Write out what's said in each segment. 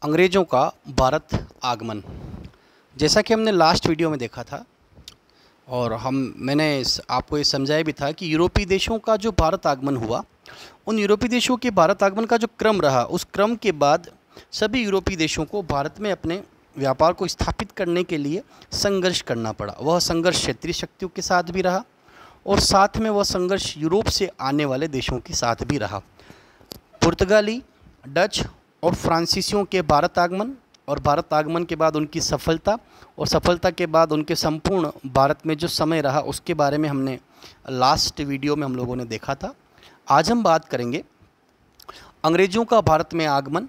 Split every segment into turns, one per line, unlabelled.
अंग्रेज़ों का भारत आगमन। जैसा कि हमने लास्ट वीडियो में देखा था और मैंने आपको ये समझाया भी था कि यूरोपीय देशों का जो भारत आगमन हुआ, उन यूरोपीय देशों के भारत आगमन का जो क्रम रहा, उस क्रम के बाद सभी यूरोपीय देशों को भारत में अपने व्यापार को स्थापित करने के लिए संघर्ष करना पड़ा। वह संघर्ष क्षेत्रीय शक्तियों के साथ भी रहा और साथ में वह संघर्ष यूरोप से आने वाले देशों के साथ भी रहा। पुर्तगाली, डच और फ्रांसीसियों के भारत आगमन और भारत आगमन के बाद उनकी सफलता और सफलता के बाद उनके संपूर्ण भारत में जो समय रहा, उसके बारे में हमने लास्ट वीडियो में हम लोगों ने देखा था। आज हम बात करेंगे अंग्रेज़ों का भारत में आगमन,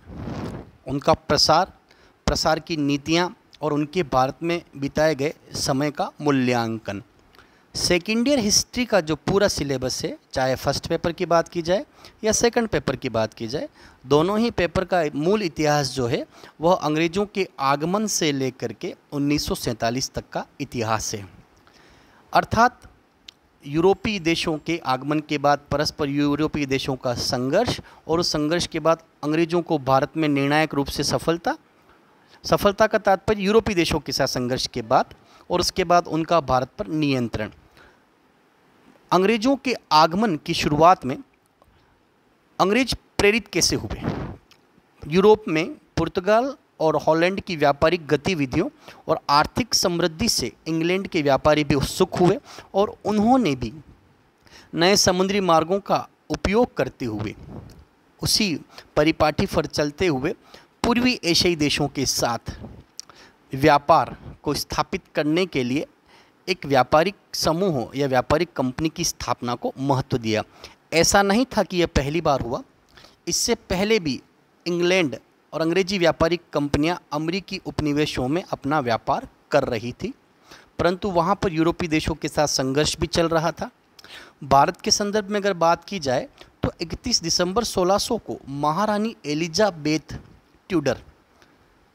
उनका प्रसार की नीतियाँ और उनके भारत में बिताए गए समय का मूल्यांकन। सेकेंड ईयर हिस्ट्री का जो पूरा सिलेबस है, चाहे फर्स्ट पेपर की बात की जाए या सेकंड पेपर की बात की जाए, दोनों ही पेपर का मूल इतिहास जो है वह अंग्रेज़ों के आगमन से लेकर के 1947 तक का इतिहास है। अर्थात यूरोपीय देशों के आगमन के बाद परस्पर यूरोपीय देशों का संघर्ष और उस संघर्ष के बाद अंग्रेज़ों को भारत में निर्णायक रूप से सफलता का तात्पर्य यूरोपीय देशों के साथ संघर्ष के बाद और उसके बाद उनका भारत पर नियंत्रण। अंग्रेज़ों के आगमन की शुरुआत में अंग्रेज प्रेरित कैसे हुए? यूरोप में पुर्तगाल और हॉलैंड की व्यापारिक गतिविधियों और आर्थिक समृद्धि से इंग्लैंड के व्यापारी भी उत्सुक हुए और उन्होंने भी नए समुद्री मार्गों का उपयोग करते हुए उसी परिपाटी पर चलते हुए पूर्वी एशियाई देशों के साथ व्यापार को स्थापित करने के लिए एक व्यापारिक समूह या व्यापारिक कंपनी की स्थापना को महत्व दिया। ऐसा नहीं था कि यह पहली बार हुआ, इससे पहले भी इंग्लैंड और अंग्रेजी व्यापारिक कंपनियां अमेरिकी उपनिवेशों में अपना व्यापार कर रही थी, परंतु वहां पर यूरोपीय देशों के साथ संघर्ष भी चल रहा था। भारत के संदर्भ में अगर बात की जाए तो 31 दिसंबर 1600 को महारानी एलिजाबेथ ट्यूडर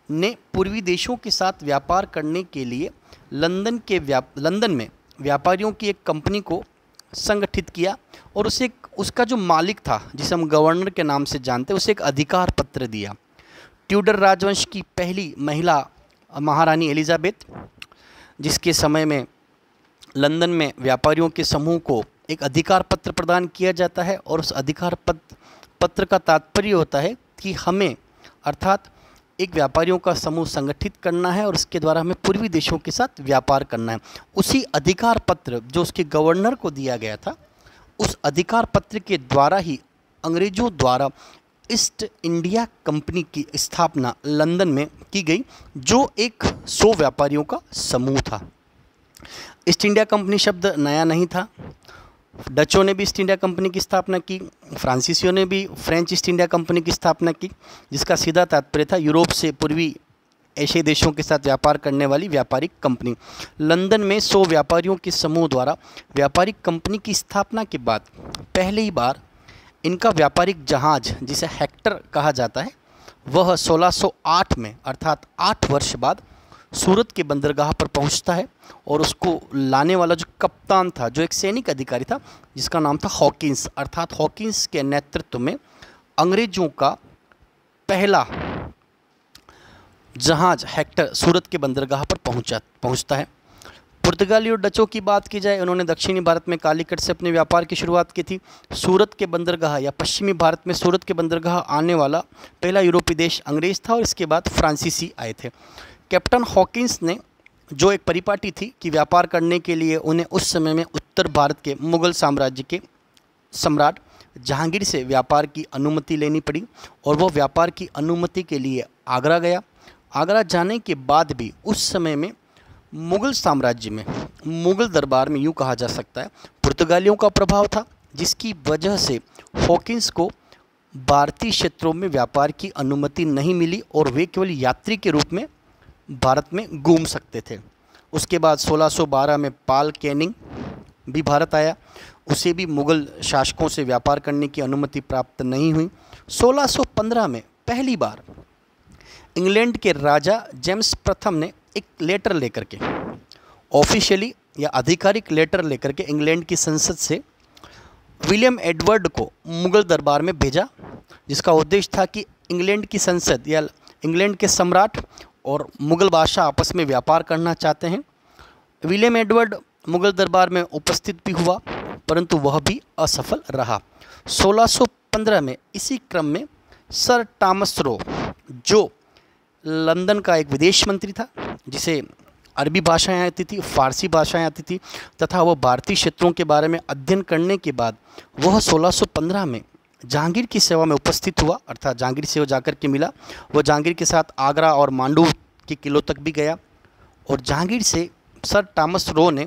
ने पूर्वी देशों के साथ व्यापार करने के लिए लंदन में व्यापारियों की एक कंपनी को संगठित किया और उसका जो मालिक था, जिसे हम गवर्नर के नाम से जानते हैं, उसे एक अधिकार पत्र दिया। ट्यूडर राजवंश की पहली महिला महारानी एलिजाबेथ, जिसके समय में लंदन में व्यापारियों के समूह को एक अधिकार पत्र प्रदान किया जाता है और उस अधिकार पत्र का तात्पर्य होता है कि हमें अर्थात एक व्यापारियों का समूह संगठित करना है और इसके द्वारा हमें पूर्वी देशों के साथ व्यापार करना है। उसी अधिकार पत्र जो उसके गवर्नर को दिया गया था, उस अधिकार पत्र के द्वारा ही अंग्रेज़ों द्वारा ईस्ट इंडिया कंपनी की स्थापना लंदन में की गई, जो एक 100 व्यापारियों का समूह था। ईस्ट इंडिया कंपनी शब्द नया नहीं था। डचों ने भी ईस्ट इंडिया कंपनी की स्थापना की, फ्रांसीसियों ने भी फ्रेंच ईस्ट इंडिया कंपनी की स्थापना की, जिसका सीधा तात्पर्य था यूरोप से पूर्वी एशियाई देशों के साथ व्यापार करने वाली व्यापारिक कंपनी। लंदन में 100 व्यापारियों के समूह द्वारा व्यापारिक कंपनी की स्थापना के बाद पहली बार इनका व्यापारिक जहाज, जिसे हेक्टर कहा जाता है, वह 1608 में अर्थात 8 वर्ष बाद सूरत के बंदरगाह पर पहुंचता है और उसको लाने वाला जो कप्तान था, जो एक सैनिक अधिकारी था जिसका नाम था हॉकिंस, अर्थात हॉकिंस के नेतृत्व में अंग्रेज़ों का पहला जहाज हेक्टर सूरत के बंदरगाह पर पहुंचता है। पुर्तगाली और डचों की बात की जाए, उन्होंने दक्षिणी भारत में कालीकट से अपने व्यापार की शुरुआत की थी। सूरत के बंदरगाह या पश्चिमी भारत में सूरत के बंदरगाह आने वाला पहला यूरोपीय देश अंग्रेज़ था और इसके बाद फ्रांसीसी आए थे। कैप्टन हॉकिंस ने, जो एक परिपाटी थी कि व्यापार करने के लिए उन्हें उस समय में उत्तर भारत के मुग़ल साम्राज्य के सम्राट जहांगीर से व्यापार की अनुमति लेनी पड़ी और वह व्यापार की अनुमति के लिए आगरा गया। आगरा जाने के बाद भी उस समय में मुग़ल साम्राज्य में, मुग़ल दरबार में यूँ कहा जा सकता है, पुर्तगालियों का प्रभाव था, जिसकी वजह से हॉकिंस को भारतीय क्षेत्रों में व्यापार की अनुमति नहीं मिली और वे केवल यात्री के रूप में भारत में घूम सकते थे। उसके बाद 1612 में पाल कैनिंग भी भारत आया, उसे भी मुग़ल शासकों से व्यापार करने की अनुमति प्राप्त नहीं हुई। 1615 में पहली बार इंग्लैंड के राजा जेम्स प्रथम ने एक लेटर लेकर के, ऑफिशियली या आधिकारिक लेटर लेकर के इंग्लैंड की संसद से विलियम एडवर्ड को मुग़ल दरबार में भेजा, जिसका उद्देश्य था कि इंग्लैंड की संसद या इंग्लैंड के सम्राट और मुग़ल बादशाह आपस में व्यापार करना चाहते हैं। विलियम एडवर्ड मुग़ल दरबार में उपस्थित भी हुआ, परंतु वह भी असफल रहा। 1615 में इसी क्रम में सर टॉमस रो, जो लंदन का एक विदेश मंत्री था, जिसे अरबी भाषाएं आती थी, फ़ारसी भाषाएं आती थी तथा वह भारतीय क्षेत्रों के बारे में अध्ययन करने के बाद वह 1615 में जहांगीर की सेवा में उपस्थित हुआ, अर्थात जहांगीर से वो जाकर के मिला। वह जहांगीर के साथ आगरा और मांडू के किलों तक भी गया और जहांगीर से सर टॉमस रो ने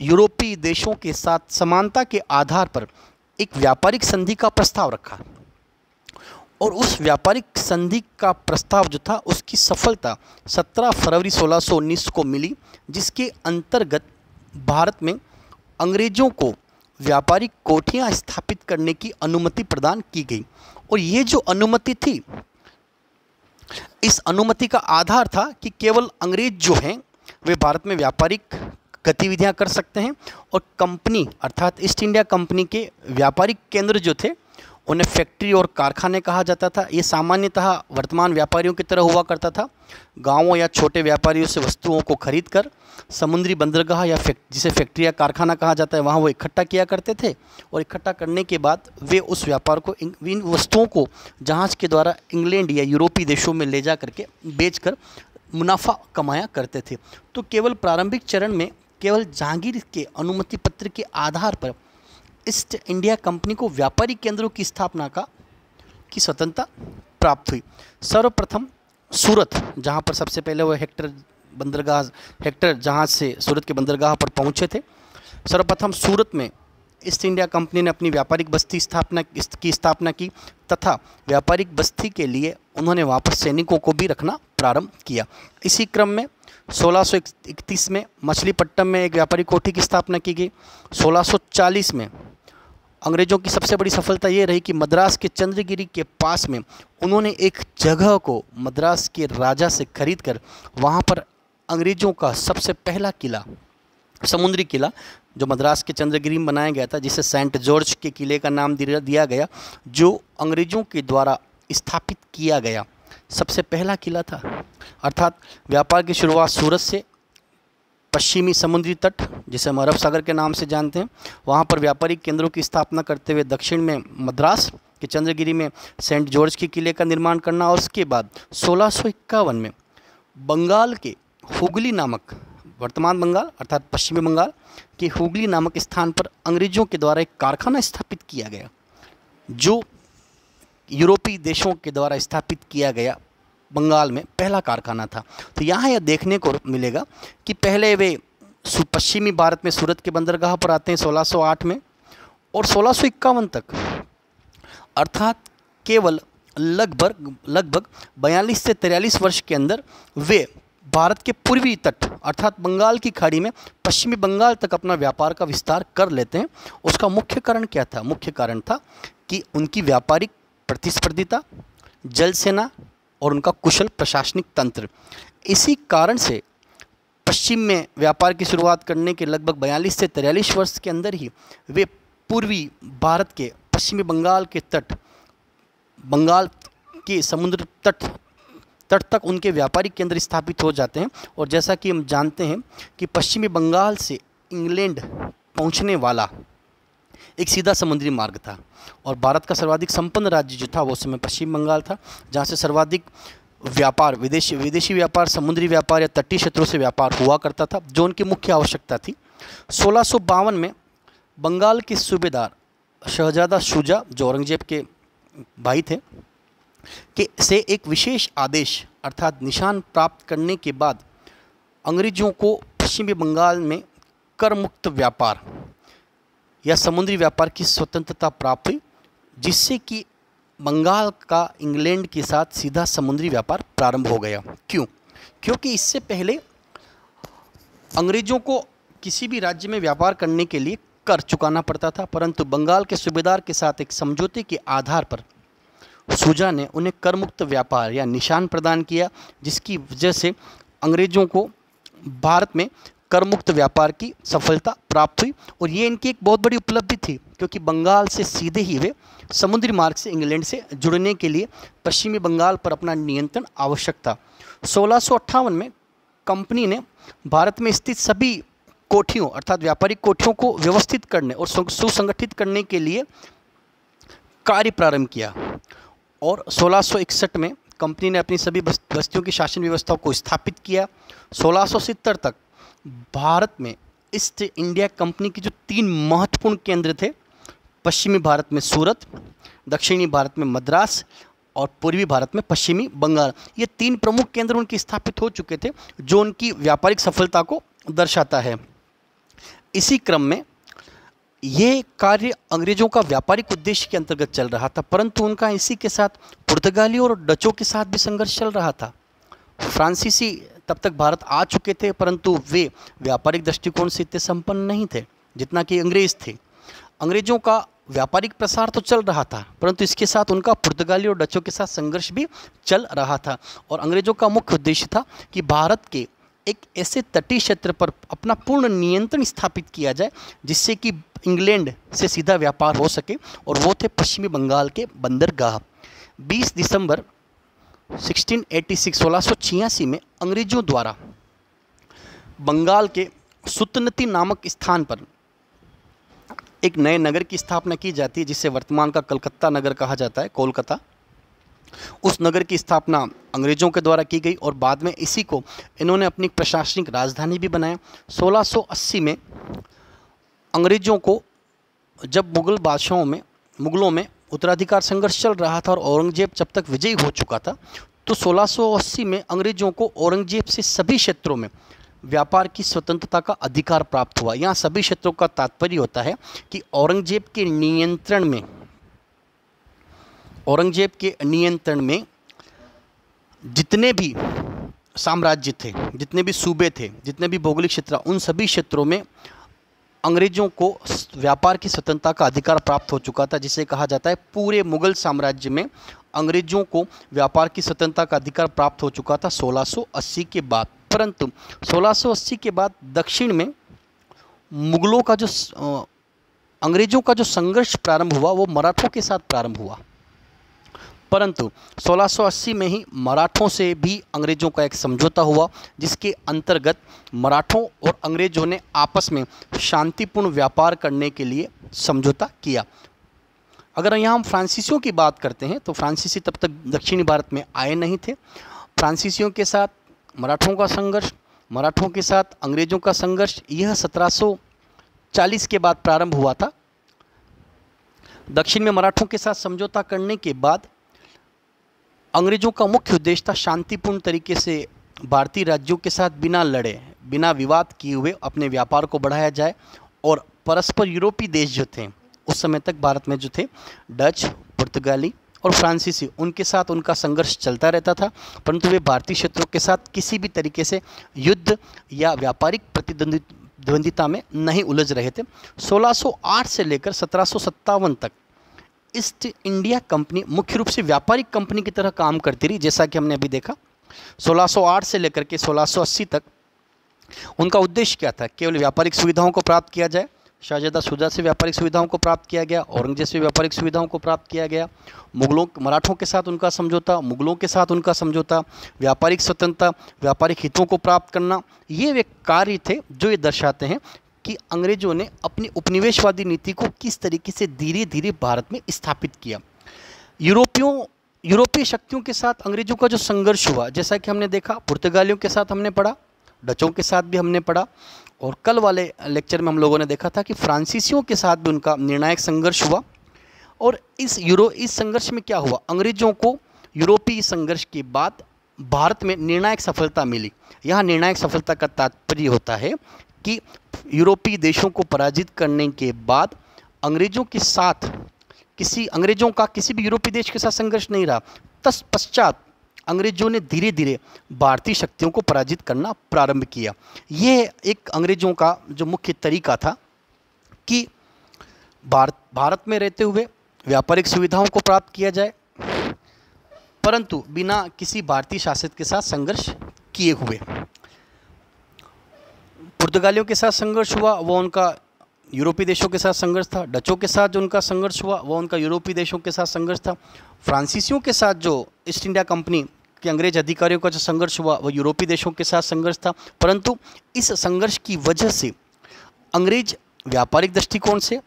यूरोपीय देशों के साथ समानता के आधार पर एक व्यापारिक संधि का प्रस्ताव रखा और उस व्यापारिक संधि का प्रस्ताव जो था उसकी सफलता 17 फरवरी 1619 को मिली, जिसके अंतर्गत भारत में अंग्रेज़ों को व्यापारिक कोठियाँ स्थापित करने की अनुमति प्रदान की गई। और ये जो अनुमति थी, इस अनुमति का आधार था कि केवल अंग्रेज जो हैं वे भारत में व्यापारिक गतिविधियां कर सकते हैं और कंपनी अर्थात ईस्ट इंडिया कंपनी के व्यापारिक केंद्र जो थे उन्हें फैक्ट्री और कारखाने कहा जाता था। ये सामान्यतः वर्तमान व्यापारियों की तरह हुआ करता था। गांवों या छोटे व्यापारियों से वस्तुओं को खरीदकर समुद्री बंदरगाह या जिसे फैक्ट्री या कारखाना कहा जाता है, वहाँ वो इकट्ठा किया करते थे और इकट्ठा करने के बाद वे उस व्यापार को इन वस्तुओं को जहाज़ के द्वारा इंग्लैंड या यूरोपीय देशों में ले जा करके बेचकर मुनाफा कमाया करते थे। तो केवल प्रारंभिक चरण में केवल जहांगीर के अनुमति पत्र के आधार पर ईस्ट इंडिया कंपनी को व्यापारिक केंद्रों की स्थापना की स्वतंत्रता प्राप्त हुई। सर्वप्रथम सूरत, जहां पर सबसे पहले वो हेक्टर जहाज से सूरत के बंदरगाह पर पहुंचे थे। सर्वप्रथम सूरत में ईस्ट इंडिया कंपनी ने अपनी व्यापारिक बस्ती की स्थापना की तथा व्यापारिक बस्ती के लिए उन्होंने वहाँ पर सैनिकों को भी रखना प्रारंभ किया। इसी क्रम में 1631 में मछलीपट्टनम में एक व्यापारिक कोठी की स्थापना की गई। 1640 में अंग्रेज़ों की सबसे बड़ी सफलता ये रही कि मद्रास के चंद्रगिरी के पास में उन्होंने एक जगह को मद्रास के राजा से खरीदकर वहाँ पर अंग्रेज़ों का सबसे पहला किला, समुद्री किला जो मद्रास के चंद्रगिरी में बनाया गया था, जिसे सेंट जॉर्ज के किले का नाम दिया गया, जो अंग्रेज़ों के द्वारा स्थापित किया गया सबसे पहला किला था। अर्थात व्यापार की शुरुआत सूरत से, पश्चिमी समुद्री तट जिसे हम अरब सागर के नाम से जानते हैं, वहाँ पर व्यापारिक केंद्रों की स्थापना करते हुए दक्षिण में मद्रास के चंद्रगिरी में सेंट जॉर्ज के किले का निर्माण करना और उसके बाद 1651 में बंगाल के हुगली नामक, वर्तमान बंगाल अर्थात पश्चिमी बंगाल के हुगली नामक स्थान पर अंग्रेज़ों के द्वारा एक कारखाना स्थापित किया गया, जो यूरोपीय देशों के द्वारा स्थापित किया गया बंगाल में पहला कारखाना था। तो यहाँ यह देखने को मिलेगा कि पहले वे पश्चिमी भारत में सूरत के बंदरगाह पर आते हैं 1608 में और 1651 तक, अर्थात केवल लगभग 42 से 43 वर्ष के अंदर वे भारत के पूर्वी तट अर्थात बंगाल की खाड़ी में पश्चिमी बंगाल तक अपना व्यापार का विस्तार कर लेते हैं। उसका मुख्य कारण क्या था? मुख्य कारण था कि उनकी व्यापारिक प्रतिस्पर्धिता, जल सेना और उनका कुशल प्रशासनिक तंत्र। इसी कारण से पश्चिम में व्यापार की शुरुआत करने के लगभग 42 से 43 वर्ष के अंदर ही वे पूर्वी भारत के पश्चिमी बंगाल के तट, बंगाल के समुद्र तट तक उनके व्यापारिक केंद्र स्थापित हो जाते हैं। और जैसा कि हम जानते हैं कि पश्चिमी बंगाल से इंग्लैंड पहुंचने वाला एक सीधा समुद्री मार्ग था और भारत का सर्वाधिक संपन्न राज्य जो था वो उस समय पश्चिम बंगाल था, जहाँ से सर्वाधिक व्यापार, विदेशी व्यापार, समुद्री व्यापार या तटीय क्षेत्रों से व्यापार हुआ करता था, जो उनकी मुख्य आवश्यकता थी। 1652 में बंगाल के सूबेदार शहजादा शुजा, जो औरंगजेब के भाई थे, से एक विशेष आदेश अर्थात निशान प्राप्त करने के बाद अंग्रेज़ों को पश्चिमी बंगाल में कर मुक्त व्यापार या समुद्री व्यापार की स्वतंत्रता प्राप्त हुई, जिससे कि बंगाल का इंग्लैंड के साथ सीधा समुद्री व्यापार प्रारंभ हो गया। क्यों? क्योंकि इससे पहले अंग्रेज़ों को किसी भी राज्य में व्यापार करने के लिए कर चुकाना पड़ता था, परंतु बंगाल के सूबेदार के साथ एक समझौते के आधार पर शुजा ने उन्हें कर मुक्त व्यापार या निशान प्रदान किया, जिसकी वजह से अंग्रेज़ों को भारत में कर मुक्त व्यापार की सफलता प्राप्त हुई। और ये इनकी एक बहुत बड़ी उपलब्धि थी, क्योंकि बंगाल से सीधे ही वे समुद्री मार्ग से इंग्लैंड से जुड़ने के लिए पश्चिमी बंगाल पर अपना नियंत्रण आवश्यक था। 1658 में कंपनी ने भारत में स्थित सभी कोठियों अर्थात व्यापारिक कोठियों को व्यवस्थित करने और सुसंगठित करने के लिए कार्य प्रारंभ किया। और 1661 में कंपनी ने अपनी सभी बस्तियों की शासन व्यवस्थाओं को स्थापित किया। 1670 तक भारत में ईस्ट इंडिया कंपनी के जो 3 महत्वपूर्ण केंद्र थे, पश्चिमी भारत में सूरत, दक्षिणी भारत में मद्रास और पूर्वी भारत में पश्चिमी बंगाल, ये 3 प्रमुख केंद्र उनके स्थापित हो चुके थे, जो उनकी व्यापारिक सफलता को दर्शाता है। इसी क्रम में ये कार्य अंग्रेजों का व्यापारिक उद्देश्य के अंतर्गत चल रहा था, परंतु उनका इसी के साथ पुर्तगालियों और डचों के साथ भी संघर्ष चल रहा था। फ्रांसीसी तब तक भारत आ चुके थे, परंतु वे व्यापारिक दृष्टिकोण से इतने संपन्न नहीं थे जितना कि अंग्रेज थे। अंग्रेजों का व्यापारिक प्रसार तो चल रहा था, परंतु इसके साथ उनका पुर्तगालियों और डचों के साथ संघर्ष भी चल रहा था। और अंग्रेजों का मुख्य उद्देश्य था कि भारत के एक ऐसे तटीय क्षेत्र पर अपना पूर्ण नियंत्रण स्थापित किया जाए, जिससे कि इंग्लैंड से सीधा व्यापार हो सके, और वो थे पश्चिमी बंगाल के बंदरगाह। 20 दिसंबर 1686 में अंग्रेजों द्वारा बंगाल के सुतनती नामक स्थान पर एक नए नगर की स्थापना की जाती है, जिसे वर्तमान का कलकत्ता नगर कहा जाता है, कोलकाता। उस नगर की स्थापना अंग्रेजों के द्वारा की गई और बाद में इसी को इन्होंने अपनी प्रशासनिक राजधानी भी बनाया। 1680 में अंग्रेजों को, जब मुगलों में उत्तराधिकार संघर्ष चल रहा था और औरंगजेब जब तक विजयी हो चुका था, तो 1680 में अंग्रेजों को औरंगजेब से सभी क्षेत्रों में व्यापार की स्वतंत्रता का अधिकार प्राप्त हुआ। यहाँ सभी क्षेत्रों का तात्पर्य होता है कि औरंगजेब के नियंत्रण में जितने भी साम्राज्य थे, जितने भी सूबे थे, जितने भी भौगोलिक क्षेत्र, उन सभी क्षेत्रों में अंग्रेजों को व्यापार की स्वतंत्रता का अधिकार प्राप्त हो चुका था, जिसे कहा जाता है पूरे मुगल साम्राज्य में अंग्रेजों को व्यापार की स्वतंत्रता का अधिकार प्राप्त हो चुका था 1680 के बाद। परंतु 1680 के बाद दक्षिण में अंग्रेजों का जो संघर्ष प्रारंभ हुआ वो मराठों के साथ प्रारंभ हुआ। परंतु 1680 में ही मराठों से भी अंग्रेजों का एक समझौता हुआ, जिसके अंतर्गत मराठों और अंग्रेजों ने आपस में शांतिपूर्ण व्यापार करने के लिए समझौता किया। अगर यहाँ हम फ्रांसीसियों की बात करते हैं तो फ्रांसीसी तब तक दक्षिणी भारत में आए नहीं थे। फ्रांसीसियों के साथ मराठों का संघर्ष, मराठों के साथ अंग्रेजों का संघर्ष, यह 1740 के बाद प्रारंभ हुआ था। दक्षिण में मराठों के साथ समझौता करने के बाद अंग्रेजों का मुख्य उद्देश्य था शांतिपूर्ण तरीके से भारतीय राज्यों के साथ बिना लड़े, बिना विवाद किए हुए अपने व्यापार को बढ़ाया जाए। और परस्पर यूरोपीय देश जो थे उस समय तक भारत में जो थे, डच, पुर्तगाली और फ्रांसीसी, उनके साथ उनका संघर्ष चलता रहता था, परंतु वे भारतीय क्षेत्रों के साथ किसी भी तरीके से युद्ध या व्यापारिक प्रतिद्वंदिता में नहीं उलझ रहे थे। 1608 से लेकर 1757 तक ईस्ट इंडिया कंपनी मुख्य रूप से व्यापारिक कंपनी की तरह काम करती रही, जैसा कि हमने अभी देखा। 1608 से लेकर के 1680 तक उनका उद्देश्य क्या था? केवल व्यापारिक सुविधाओं को प्राप्त किया जाए। शाहजादा सूजा से व्यापारिक सुविधाओं को प्राप्त किया गया, औरंगजेब से व्यापारिक सुविधाओं को प्राप्त किया गया, मराठों के साथ उनका समझौता, मुगलों के साथ उनका समझौता, व्यापारिक स्वतंत्रता, व्यापारिक हितों को प्राप्त करना, ये वे कार्य थे जो ये दर्शाते हैं कि अंग्रेजों ने अपनी उपनिवेशवादी नीति को किस तरीके से धीरे धीरे भारत में स्थापित किया। यूरोपीय शक्तियों के साथ अंग्रेजों का जो संघर्ष हुआ, जैसा कि हमने देखा, पुर्तगालियों के साथ हमने पढ़ा, डचों के साथ भी हमने पढ़ा, और कल वाले लेक्चर में हम लोगों ने देखा था कि फ्रांसीसियों के साथ भी उनका निर्णायक संघर्ष हुआ। और इस संघर्ष में क्या हुआ? अंग्रेजों को यूरोपीय संघर्ष के बाद भारत में निर्णायक सफलता मिली। यहाँ निर्णायक सफलता का तात्पर्य होता है कि यूरोपीय देशों को पराजित करने के बाद अंग्रेजों का किसी भी यूरोपीय देश के साथ संघर्ष नहीं रहा। तत्पश्चात अंग्रेजों ने धीरे धीरे भारतीय शक्तियों को पराजित करना प्रारंभ किया। यह एक अंग्रेजों का जो मुख्य तरीका था कि भारत में रहते हुए व्यापारिक सुविधाओं को प्राप्त किया जाए, परंतु बिना किसी भारतीय शासक के साथ संघर्ष किए हुए। पुर्तगालियों के साथ संघर्ष हुआ वो उनका यूरोपीय देशों के साथ संघर्ष था। डचों के साथ जो उनका संघर्ष हुआ वो उनका यूरोपीय देशों के साथ संघर्ष था। फ्रांसीसियों के साथ जो ईस्ट इंडिया कंपनी के अंग्रेज अधिकारियों का जो संघर्ष हुआ वो यूरोपीय देशों के साथ संघर्ष था। परंतु इस संघर्ष की वजह से अंग्रेज व्यापारिक दृष्टिकोण से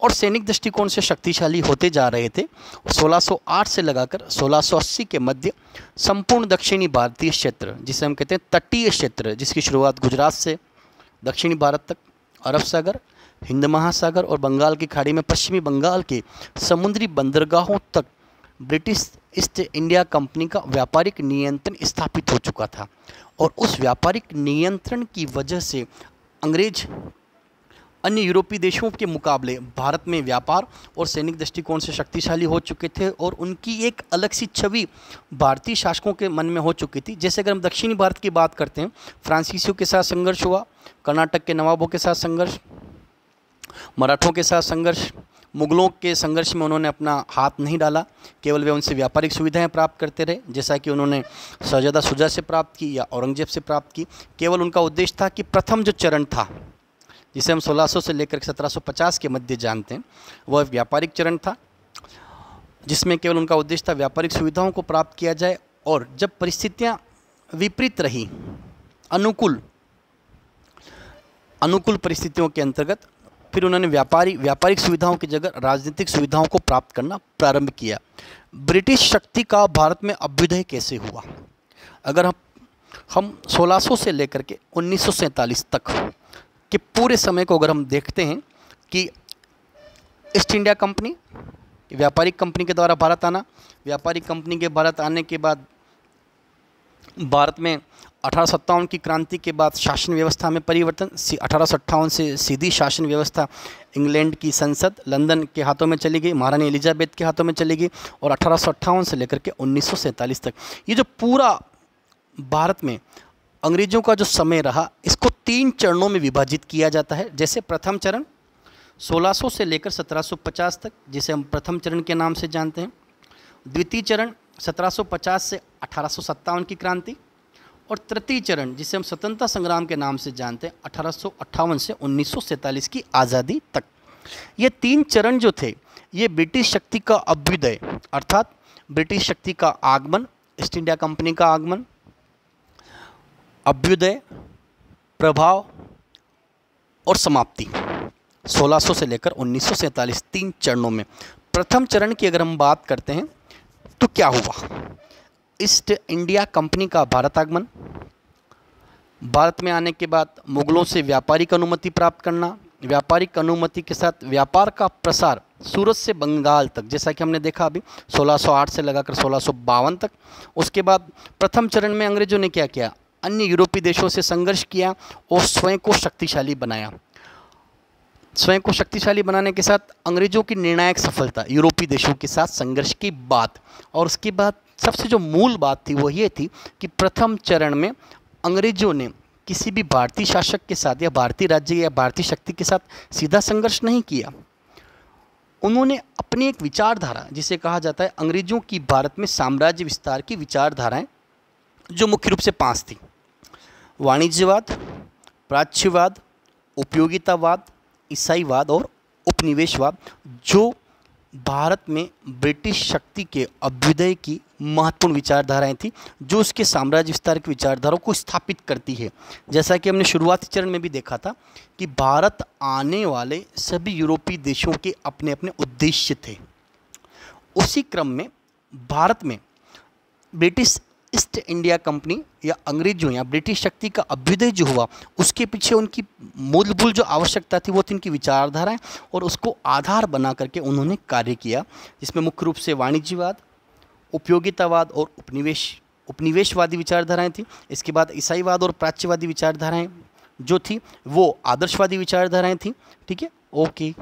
और सैनिक दृष्टिकोण से शक्तिशाली होते जा रहे थे। 1608 से लगाकर 1680 के मध्य संपूर्ण दक्षिणी भारतीय क्षेत्र, जिसे हम कहते हैं तटीय क्षेत्र, जिसकी शुरुआत गुजरात से दक्षिणी भारत तक, अरब सागर, हिंद महासागर और बंगाल की खाड़ी में पश्चिमी बंगाल के समुद्री बंदरगाहों तक ब्रिटिश ईस्ट इंडिया कंपनी का व्यापारिक नियंत्रण स्थापित हो चुका था। और उस व्यापारिक नियंत्रण की वजह से अंग्रेज अन्य यूरोपीय देशों के मुकाबले भारत में व्यापार और सैनिक दृष्टिकोण से शक्तिशाली हो चुके थे और उनकी एक अलग सी छवि भारतीय शासकों के मन में हो चुकी थी। जैसे अगर हम दक्षिणी भारत की बात करते हैं, फ्रांसीसियों के साथ संघर्ष हुआ, कर्नाटक के नवाबों के साथ संघर्ष, मराठों के साथ संघर्ष। मुगलों के संघर्ष में उन्होंने अपना हाथ नहीं डाला, केवल वे उनसे व्यापारिक सुविधाएं प्राप्त करते रहे, जैसा कि उन्होंने शहजादा शुजा से प्राप्त की या औरंगजेब से प्राप्त की। केवल उनका उद्देश्य था कि प्रथम जो चरण था, जिसे हम 1600 से लेकर 1750 के मध्य जानते हैं, वह व्यापारिक चरण था, जिसमें केवल उनका उद्देश्य था व्यापारिक सुविधाओं को प्राप्त किया जाए। और जब परिस्थितियां विपरीत रही, अनुकूल परिस्थितियों के अंतर्गत, फिर उन्होंने व्यापारिक सुविधाओं की जगह राजनीतिक सुविधाओं को प्राप्त करना प्रारंभ किया। ब्रिटिश शक्ति का भारत में अभ्युदय कैसे हुआ? अगर हम 1600 से लेकर के 1947 तक के पूरे समय को अगर हम देखते हैं कि ईस्ट इंडिया कंपनी, व्यापारिक कंपनी के द्वारा भारत आना, व्यापारिक कंपनी के भारत आने के बाद भारत में 1857 की क्रांति के बाद शासन व्यवस्था में परिवर्तन। 1858 से सीधी शासन व्यवस्था इंग्लैंड की संसद लंदन के हाथों में चली गई, महारानी एलिजाबेथ के हाथों में चली गई। और 1858 से लेकर के 1947 तक ये जो पूरा भारत में अंग्रेज़ों का जो समय रहा, इसको 3 चरणों में विभाजित किया जाता है। जैसे प्रथम चरण 1600 से लेकर 1750 तक, जिसे हम प्रथम चरण के नाम से जानते हैं। द्वितीय चरण 1750 से 1857 की क्रांति। और तृतीय चरण, जिसे हम स्वतंत्रता संग्राम के नाम से जानते हैं, 1858 से 1947 की आज़ादी तक। ये 3 चरण जो थे, ये ब्रिटिश शक्ति का अभ्युदय, अर्थात ब्रिटिश शक्ति का आगमन, ईस्ट इंडिया कंपनी का आगमन, अभ्युदय, प्रभाव और समाप्ति, 1600 से लेकर 1947 3 चरणों में। प्रथम चरण की अगर हम बात करते हैं तो क्या हुआ? ईस्ट इंडिया कंपनी का भारत आगमन, भारत में आने के बाद मुगलों से व्यापारिक अनुमति प्राप्त करना, व्यापारिक अनुमति के साथ व्यापार का प्रसार सूरत से बंगाल तक, जैसा कि हमने देखा अभी 1608 से लगाकर 1652 तक। उसके बाद प्रथम चरण में अंग्रेजों ने क्या किया? अन्य यूरोपीय देशों से संघर्ष किया और स्वयं को शक्तिशाली बनाया। स्वयं को शक्तिशाली बनाने के साथ अंग्रेजों की निर्णायक सफलता यूरोपीय देशों के साथ संघर्ष के बाद। और उसके बाद सबसे जो मूल बात थी वो ये थी कि प्रथम चरण में अंग्रेजों ने किसी भी भारतीय शासक के साथ या भारतीय राज्य या भारतीय शक्ति के साथ सीधा संघर्ष नहीं किया। उन्होंने अपनी एक विचारधारा, जिसे कहा जाता है अंग्रेजों की भारत में साम्राज्य विस्तार की विचारधाराएं, जो मुख्य रूप से 5 थी: वाणिज्यवाद, प्राच्यवाद, उपयोगितावाद, ईसाईवाद और उपनिवेशवाद, जो भारत में ब्रिटिश शक्ति के अभ्युदय की महत्वपूर्ण विचारधाराएं थी, जो उसके साम्राज्य विस्तार की विचारधाराओं को स्थापित करती है। जैसा कि हमने शुरुआती चरण में भी देखा था कि भारत आने वाले सभी यूरोपीय देशों के अपने अपने उद्देश्य थे। उसी क्रम में भारत में ब्रिटिश ईस्ट इंडिया कंपनी या अंग्रेजों या ब्रिटिश शक्ति का अभ्युदय जो हुआ, उसके पीछे उनकी मूलभूत जो आवश्यकता थी वो थी इनकी विचारधाराएं, और उसको आधार बना करके उन्होंने कार्य किया, जिसमें मुख्य रूप से वाणिज्यवाद, उपयोगितावाद और उपनिवेशवादी विचारधाराएं थी। इसके बाद ईसाईवाद और प्राच्यवादी विचारधाराएं जो थी वो आदर्शवादी विचारधाराएं थी। ठीक है, ओके।